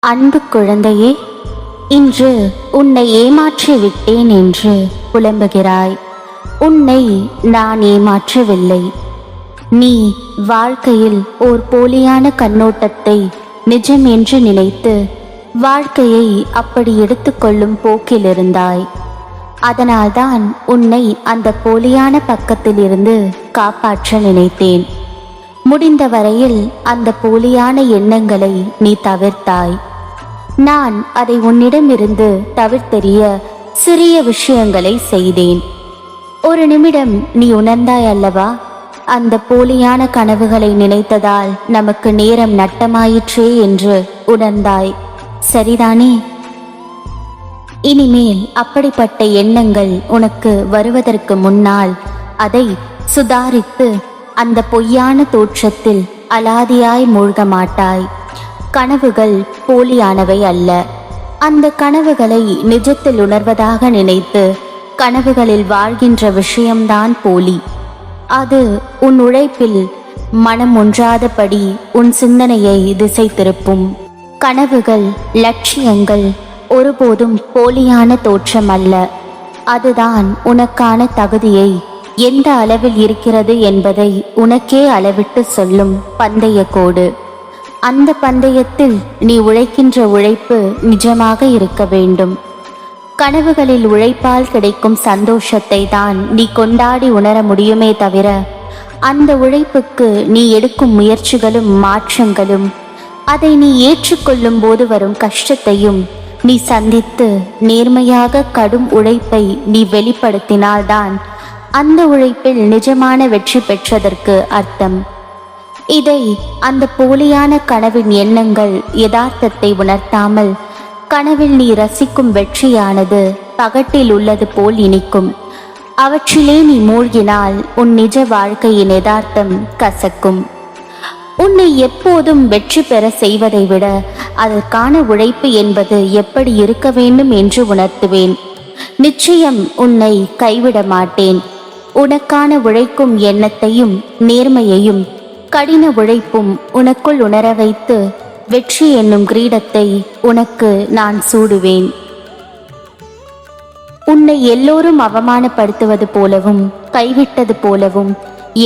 அன்பு குழந்தையே, இன்று உன்னை ஏமாற்றி விட்டேன் என்று புலம்புகிறாய். உன்னை நான் ஏமாற்றவில்லை. நீ வாழ்க்கையில் ஓர் போலியான கண்ணோட்டத்தை நிஜம் என்று நினைத்து வாழ்க்கையை அப்படி எடுத்துக்கொள்ளும் போக்கில் இருந்தாய். அதனால்தான் உன்னை அந்த போலியான பக்கத்திலிருந்து காப்பாற்ற நினைத்தேன். முடிந்த வரையில் அந்த போலியான எண்ணங்களை நீ தவிர்த்தாய். நான் அதை உன்னிடமிருந்து தவிர்த்தெறிய சிறிய விஷயங்களை செய்தேன். ஒரு நிமிடம் நீ உணர்ந்தாய் அல்லவா? அந்த போலியான கனவுகளை நினைத்ததால் நமக்கு நேரம் நட்டமாயிற்றே என்று உணர்ந்தாய், சரிதானே? இனிமேல் அப்படிப்பட்ட எண்ணங்கள் உனக்கு வருவதற்கு முன்னால் அதை சுதாரித்து அந்த பொய்யான தோற்றத்தில் அலாதியாய் மூழ்க மாட்டாய். கனவுகள் போலியானவை அல்ல. அந்த கனவுகளை நிஜத்தில் உணர்வதாக நினைத்து கனவுகளில் வாழ்கின்ற விஷயம்தான் போலி. அது உன் உழைப்பில் மனம் ஒன்றாதபடி உன் சிந்தனையை திசை திருப்பும். கனவுகள், லட்சியங்கள் ஒருபோதும் போலியான தோற்றம் அல்ல. அதுதான் உனக்கான தகுதியை எந்த அளவில் இருக்கிறது என்பதை உனக்கே அளவிட்டு சொல்லும் பந்தய கோடு. அந்த பந்தயத்தில் நீ உழைக்கின்ற உழைப்பு நிஜமாக இருக்க வேண்டும். கனவுகளில் உழைப்பால் கிடைக்கும் சந்தோஷத்தை தான் நீ கொண்டாடி உணர முடியுமே தவிர, அந்த உழைப்புக்கு நீ எடுக்கும் முயற்சிகளும் மாற்றங்களும், அதை நீ ஏற்றுக்கொள்ளும் போது வரும் கஷ்டத்தையும் நீ சந்தித்து நேர்மையாக கடும் உழைப்பை நீ வெளிப்படுத்தினால்தான் அந்த உழைப்பில் நிஜமான வெற்றி பெற்றதற்கு அர்த்தம். இதை அந்த போலியான கனவின் எண்ணங்கள் யதார்த்தத்தை உணர்த்தாமல், கனவில் நீ ரசிக்கும் வெற்றியானது பகட்டில் உள்ளது போல் இனிக்கும். அவற்றிலே நீ மூழ்கினால் உன் நிஜ வாழ்க்கையின் யதார்த்தம் கசக்கும். உன்னை எப்போதும் வெற்றி பெற செய்வதை விட அதற்கான உழைப்பு என்பது எப்படி இருக்க வேண்டும் என்று உணர்த்துவேன். நிச்சயம் உன்னை கைவிட மாட்டேன். உனக்கான உழைக்கும் எண்ணத்தையும் நேர்மையையும் கடின உழைப்பும் உனக்குள் உணர வைத்து வெற்றி என்னும் கிரீடத்தை உனக்கு நான் சூடுவேன். உன்னை எல்லோரும் அவமானப்படுத்துவது போலவும் கைவிட்டது போலவும்,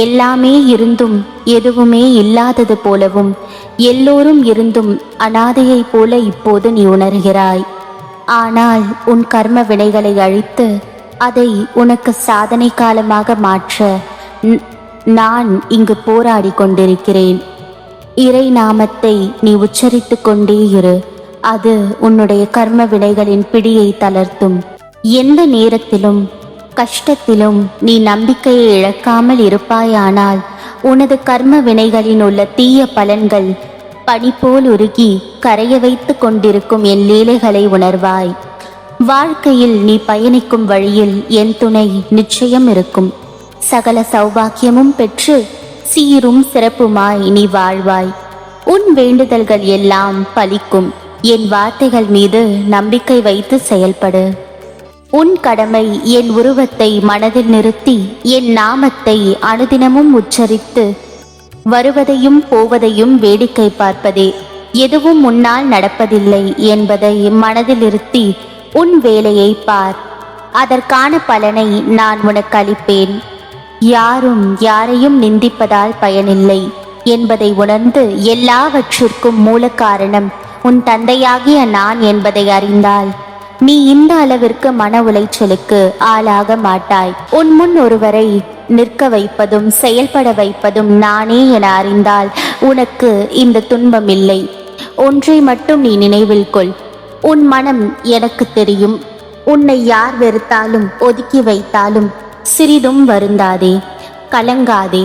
எல்லாமே இருந்தும் எதுவுமே இல்லாதது போலவும், எல்லோரும் இருந்தும் அனாதையை போல இப்போது நீ உணர்கிறாய். ஆனால் உன் கர்ம வினைகளை அழித்து அதை உனக்கு சாதனை காலமாக மாற்ற நான் இங்கு போராடி கொண்டிருக்கிறேன். இறை நாமத்தை நீ உச்சரித்து கொண்டே இரு. அது உன்னுடைய கர்ம வினைகளின் பிடியை தளர்த்தும். எந்த நேரத்திலும் கஷ்டத்திலும் நீ நம்பிக்கையை இழக்காமல் இருப்பாயானால் உனது கர்ம வினைகளின் உள்ள தீய பலன்கள் பனி போல் உருகி கரைய வைத்து கொண்டிருக்கும் என் லீலைகளை உணர்வாய். வாழ்க்கையில் நீ பயணிக்கும் வழியில் என் துணை நிச்சயம் இருக்கும். சகல சௌபாக்கியமும் பெற்று சீரும் சிறப்புமாய் நீ வாழ்வாய். உன் வேண்டுதல்கள் எல்லாம் பலிக்கும். என் வார்த்தைகள் மீது நம்பிக்கை வைத்து செயல்படு. உன் கடமை என் உருவத்தை மனதில் நிறுத்தி என் நாமத்தை அனுதினமும் உச்சரித்து வருவதையும் போவதையும் வேடிக்கை பார்ப்பதே. எதுவும் முன்னால் நடப்பதில்லை என்பதை மனதில் நிறுத்தி உன் வேலையை பார். அதற்கான பலனை நான் உனக்கு அளிப்பேன். யாரும் யாரையும் நிந்திப்பதால் பயனில்லை என்பதை உணர்ந்து எல்லாவற்றிற்கும் மூல காரணம் உன் தந்தையாகிய நான் என்பதை அறிந்தால் நீ இந்த அளவிற்கு மன உளைச்சலுக்கு ஆளாக மாட்டாய். உன் முன் ஒருவரை நிற்க வைப்பதும் செயல்பட வைப்பதும் நானே என அறிந்தால் உனக்கு இந்த துன்பம் இல்லை. ஒன்றை மட்டும் நீ நினைவில் கொள். உன் மனம் எனக்கு தெரியும். உன்னை யார் வெறுத்தாலும் ஒதுக்கி வைத்தாலும் சிறிதும் வருந்தாதே, கலங்காதே.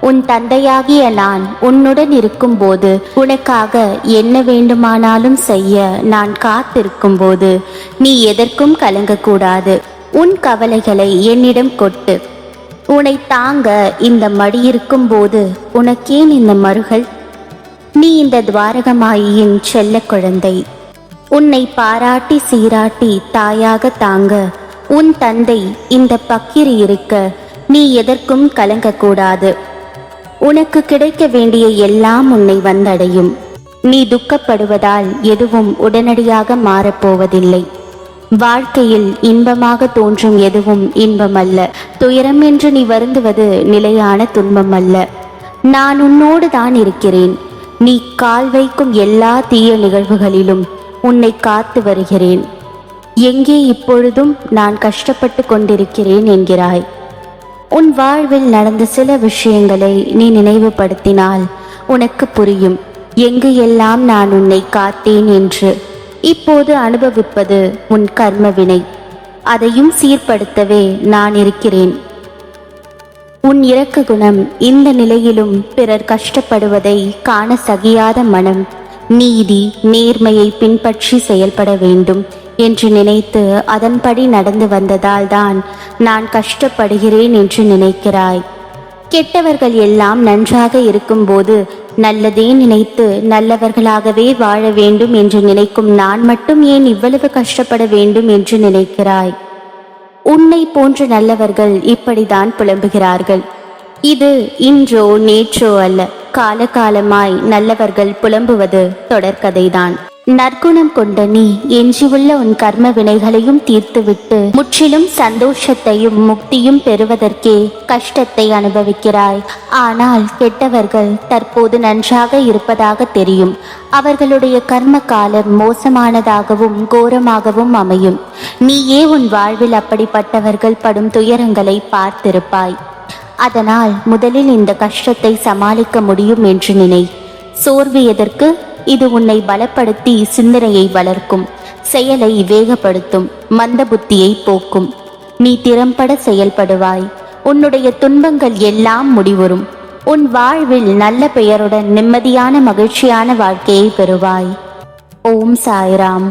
உன் தந்தையாகிய நான் உன்னுடன் இருக்கும்போது, உனக்காக என்ன வேண்டுமானாலும் செய்ய நான் காத்திருக்கும் போது நீ எதற்கும் கலங்கக்கூடாது. உன் கவலைகளை என்னிடம் கொட்டு. உன்னை தாங்க இந்த மடி இருக்கும் போது உனக்கேன் இந்த மருகல்? நீ இந்த துவாரகமாயின் செல்ல குழந்தை. உன்னை பாராட்டி சீராட்டி தாயாக தாங்க உன் தந்தை இந்த பக்கிரி இருக்க நீ எதற்கும் கலங்கக்கூடாது. உனக்கு கிடைக்க வேண்டிய எல்லாம் உன்னை வந்தடையும். நீ துக்கப்படுவதால் எதுவும் உடனடியாக மாறப்போவதில்லை. வாழ்க்கையில் இன்பமாக தோன்றும் எதுவும் இன்பமல்ல. துயரம் என்று நீ வருந்துவது நிலையான துன்பம் அல்ல. நான் உன்னோடு தான் இருக்கிறேன். நீ கால் வைக்கும் எல்லா தீய நிகழ்வுகளிலும் உன்னை காத்து வருகிறேன். எங்கே இப்பொழுதும் நான் கஷ்டப்பட்டு கொண்டிருக்கிறேன் என்கிறாய். உன் வாழ்வில் நடந்த சில விஷயங்களை நீ நினைவுபடுத்தினால் உனக்கு புரியும் எங்கு எல்லாம் நான் உன்னை காத்தேன் என்று. இப்போது அனுபவிப்பது உன் கர்ம வினை. அதையும் சீர்படுத்தவே நான் இருக்கிறேன். உன் இரக்க குணம் இந்த நிலையிலும் பிறர் கஷ்டப்படுவதை காண சகியாத மனம், நீதி நேர்மையை பின்பற்றி செயல்பட வேண்டும் என்று நினைத்து அதன்படி நடந்து வந்ததால் தான் நான் கஷ்டப்படுகிறேன் என்று நினைக்கிறாய். கெட்டவர்கள் எல்லாம் நன்றாக இருக்கும்போது நல்லதே நினைத்து நல்லவர்களாகவே வாழ வேண்டும் என்று நினைக்கும் நான் மட்டும் ஏன் இவ்வளவு கஷ்டப்பட வேண்டும் என்று நினைக்கிறாய்? உன்னை போன்ற நல்லவர்கள் இப்படிதான் புலம்புகிறார்கள். இது இன்றோ நேற்றோ அல்ல, காலகாலமாய் நல்லவர்கள் புலம்புவது தொடர்கதைதான். நற்குணம் கொண்ட நீ எஞ்சியுள்ள உன் கர்ம வினைகளையும் தீர்த்துவிட்டு முற்றிலும் சந்தோஷத்தையும் முக்தியும் பெறுவதற்கே கஷ்டத்தை அனுபவிக்கிறாய். ஆனால் கெட்டவர்கள் தற்போது நன்றாக இருப்பதாக தெரியும். அவர்களுடைய கர்ம காலம் மோசமானதாகவும் கோரமாகவும் அமையும். நீயே உன் வாழ்வில் அப்படிப்பட்டவர்கள் படும் துயரங்களை பார்த்திருப்பாய். அதனால் முதலில் இந்த கஷ்டத்தை சமாளிக்க முடியும் என்று நினை. சோர்வு எதற்கு? இது உன்னை பலப்படுத்தி சிந்தனையை வளர்க்கும், செயலை வேகப்படுத்தும், மந்த புத்தியை போக்கும். நீ திறம்பட செயல்படுவாய். உன்னுடைய துன்பங்கள் எல்லாம் முடிவுறும். உன் வாழ்வில் நல்ல பெயருடன் நிம்மதியான மகிழ்ச்சியான வாழ்க்கையை பெறுவாய். ஓம் சாய்ராம்.